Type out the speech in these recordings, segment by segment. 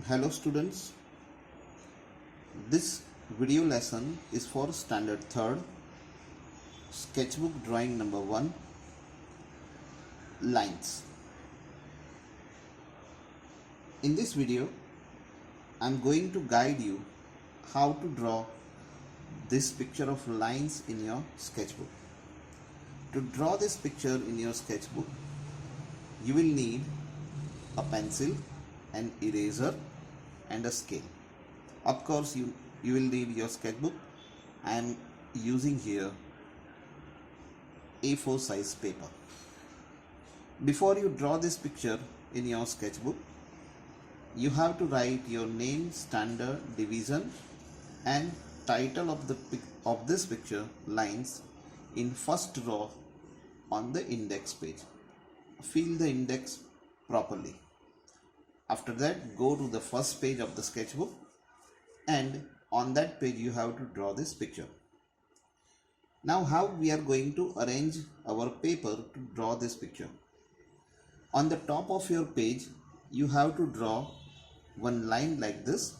Hello students, this video lesson is for standard 3rd, sketchbook drawing number 1, lines. In this video, I am going to guide you how to draw this picture of lines in your sketchbook. To draw this picture in your sketchbook, you will need a pencil, an eraser and a scale. Of course, you will need your sketchbook. I am using here A4 size paper. Before you draw this picture in your sketchbook, you have to write your name, standard, division and title of this picture lines in first row on the index page. Fill the index properly. After that, go to the first page of the sketchbook and on that page you have to draw this picture. Now how we are going to arrange our paper to draw this picture. On the top of your page you have to draw one line like this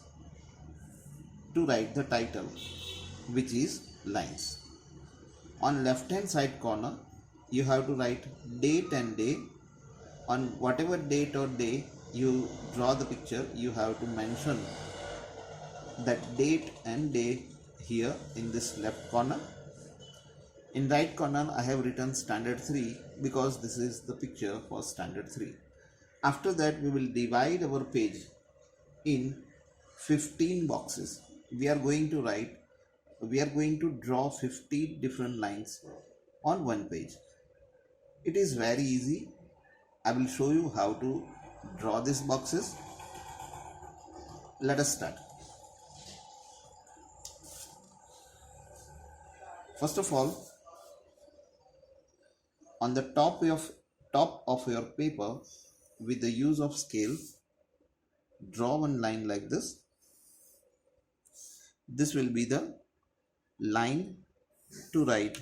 to write the title, which is lines. On left hand side corner you have to write date and day. On whatever date or day you draw the picture, you have to mention that date and day here in this left corner. In right corner I have written standard 3 because this is the picture for standard 3. After that we will divide our page in 15 boxes. We are going to draw 50 different lines on one page. It is very easy. I will show you how to draw these boxes. Let us start. First of all, on the top of your paper, with the use of scale, draw one line like this. This will be the line to write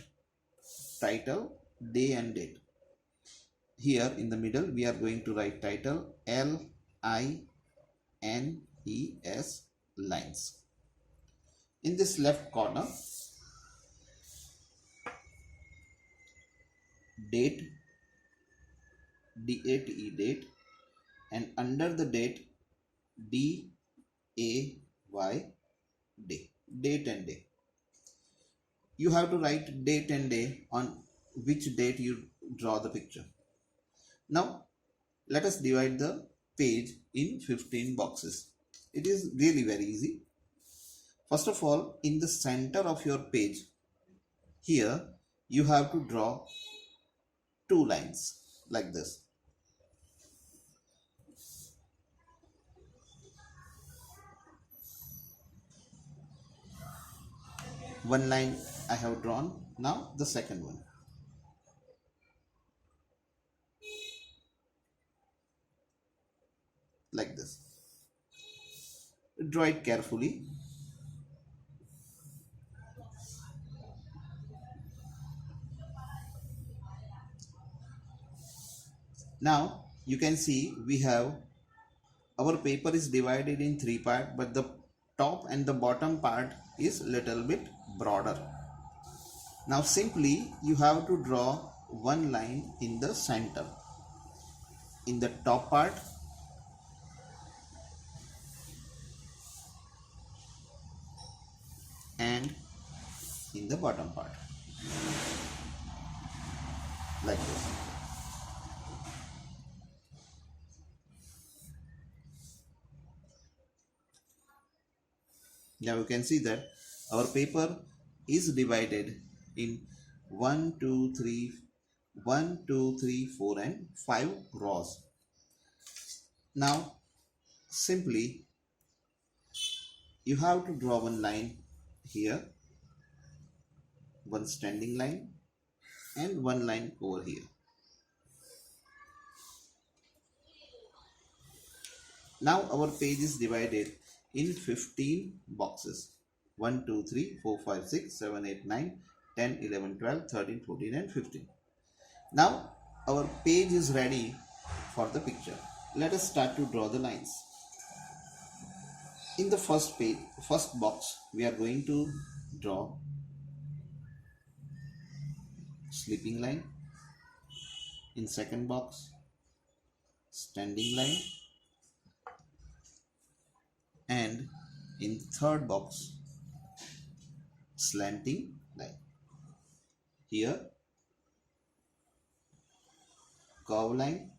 title, day and date. Here in the middle we are going to write title LINES, lines. In this left corner, date, DATE, date, and under the date DAY, day, date and day. You have to write date and day on which date you draw the picture. Now let us divide the page in 15 boxes. It is really very easy. First of all, in the center of your page, here you have to draw two lines like this. One line I have drawn. Now the second one. Like this. Draw it carefully. Now you can see we have our paper is divided in 3 parts, but the top and the bottom part is little bit broader. Now simply you have to draw one line in the center, in the top part, and in the bottom part, like this. Now you can see that our paper is divided in 1, 2, 3, 4 and 5 rows. Now simply you have to draw one line here, one standing line and one line over here. Now our page is divided in 15 boxes. 1, 2, 3, 4, 5, 6, 7, 8, 9, 10, 11, 12, 13, 14 and 15. Now our page is ready for the picture. Let us start to draw the lines. In the first page, first box, we are going to draw sleeping line. In second box, standing line, and in third box, slanting line. Here, curve line.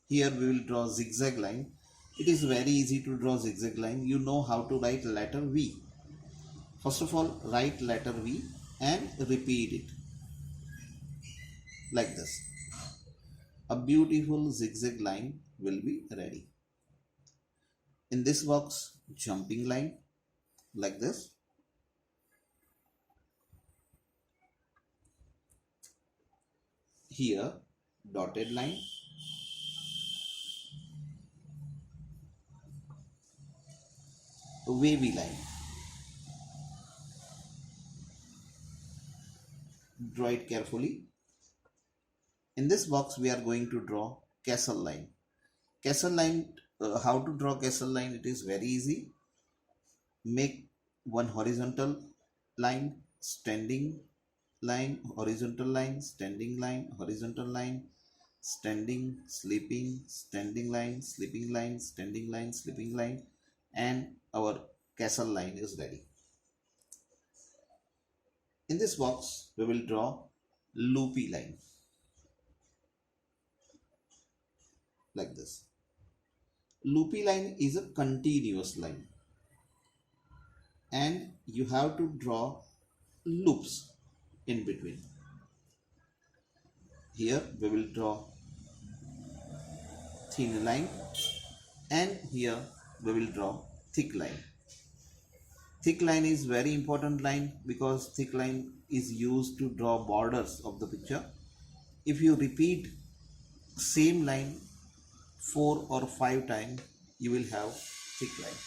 Here we will draw zigzag line. It is very easy to draw zigzag line. You know how to write letter V. First of all, write letter V and repeat it like this. A beautiful zigzag line will be ready. In this box, jumping line like this. Here, dotted line. Wavy line. Draw it carefully. In this box, we are going to draw castle line. Castle line, how to draw castle line? It is very easy. Make one horizontal line, standing line, horizontal line, standing line, horizontal line, standing, sleeping, standing line, sleeping line, standing line, sleeping line, and our castle line is ready. In this box, we will draw loopy line like this. Loopy line is a continuous line, and you have to draw loops in between. Here we will draw thin line, and here we will draw thick line. Thick line is very important line because thick line is used to draw borders of the picture. If you repeat same line 4 or 5 times, you will have thick line.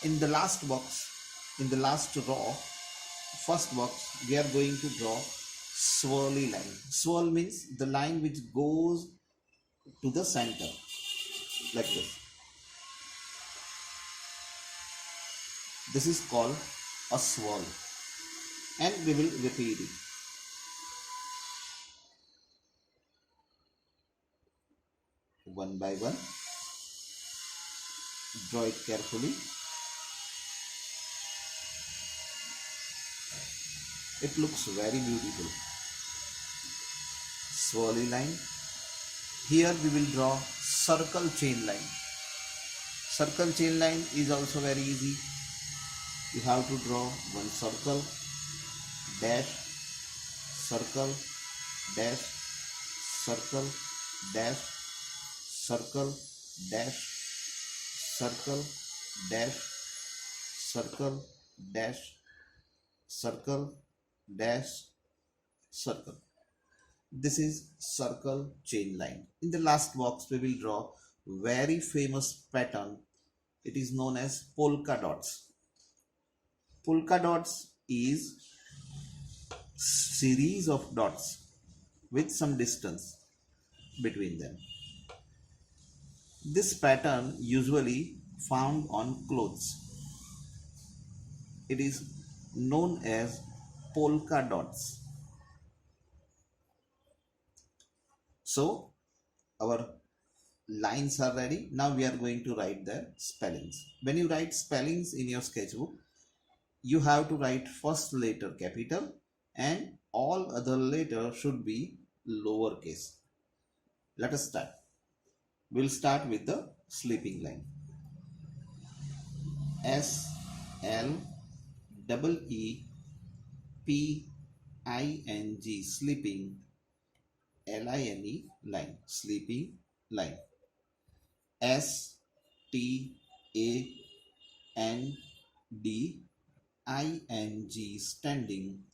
In the last box, in the last row, first box, we are going to draw swirly line. Swirl means the line which goes to the center like this. This is called a swirl, and we will repeat it. One by one. Draw it carefully. It looks very beautiful. Swirly line. Here we will draw circle chain line. Circle chain line is also very easy. You have to draw one circle, dash, circle, dash, circle, dash, circle, dash, circle, dash, circle, dash, circle, dash, circle. This is circle chain line. In the last box, we will draw very famous pattern. It is known as polka dots. Polka dots is series of dots with some distance between them. This pattern usually found on clothes. It is known as polka dots. So our lines are ready. Now we are going to write the spellings. When you write spellings in your sketchbook, you have to write first letter capital and all other letters should be lowercase. Let us start. We'll start with the sleeping line. S L E P I N G, sleeping. LINE, line, sleeping line. STANDING, standing.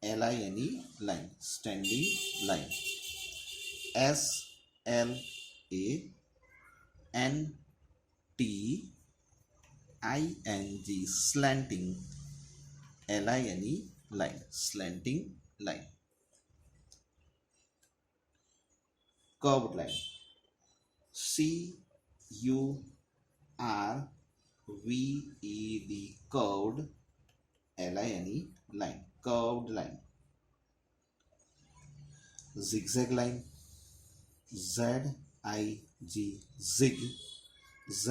LINE, line, standing line. SLANTING, slanting. LINE, line, slanting line. Curved line. CURVED, R V E D, curved, line, line, curved line. Zigzag line, Z I G, zig, Z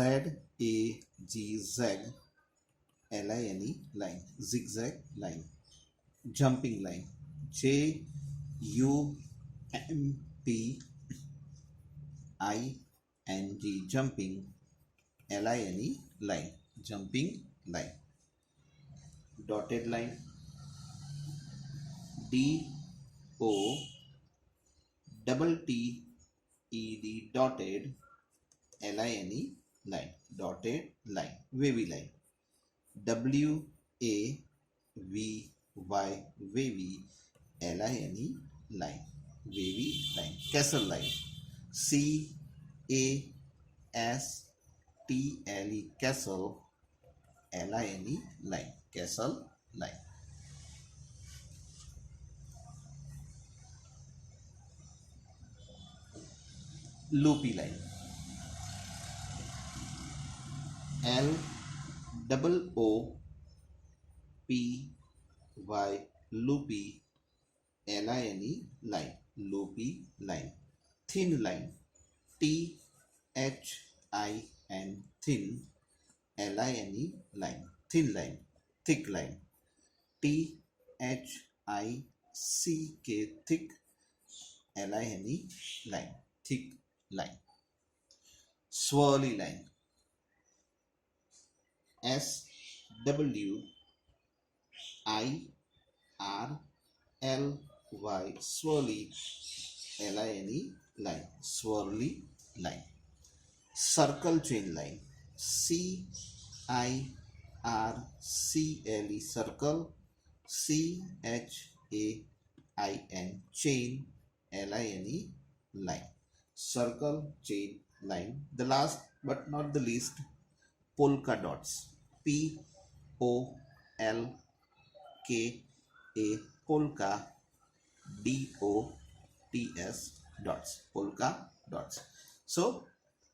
A G, zag, line, line, zigzag line. Jumping line, J U M P I N G, jumping, line, line, jumping line. Dotted line, D O double T E D, dotted, line, line, dotted line. Wavy line, W A V Y, wavy, line, line, wavy line. Castle line, C A S T L E, castle, line, line, castle line. Loopy line, L double O P Y, loopy, line, line, loopy line. Thin line, T H I N, thin, line, line, thin line. Thick line, T H I C K, thick, line, line, thick line. Swirly line, S W I R L Y, swirly, line, line, swirly line. Circle chain line, C I R C L E, circle, C H A I N, chain, line, line. Circle chain line. The last but not the least, polka dots, P O L K A, polka, D O T S, dots, polka dots. So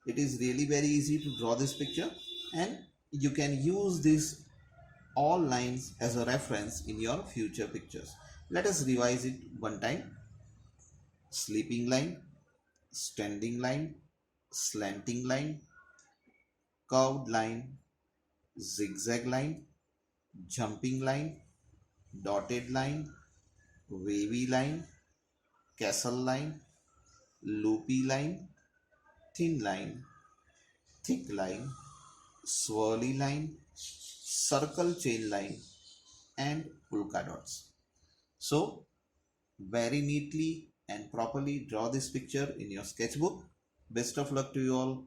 it is really very easy to draw this picture, and you can use this all lines as a reference in your future pictures. Let us revise it one time. Sleeping line, standing line, slanting line, curved line, zigzag line, jumping line, dotted line, wavy line, castle line, loopy line, thin line, thick line, swirly line, circle chain line, and polka dots. So very neatly and properly draw this picture in your sketchbook. Best of luck to you all.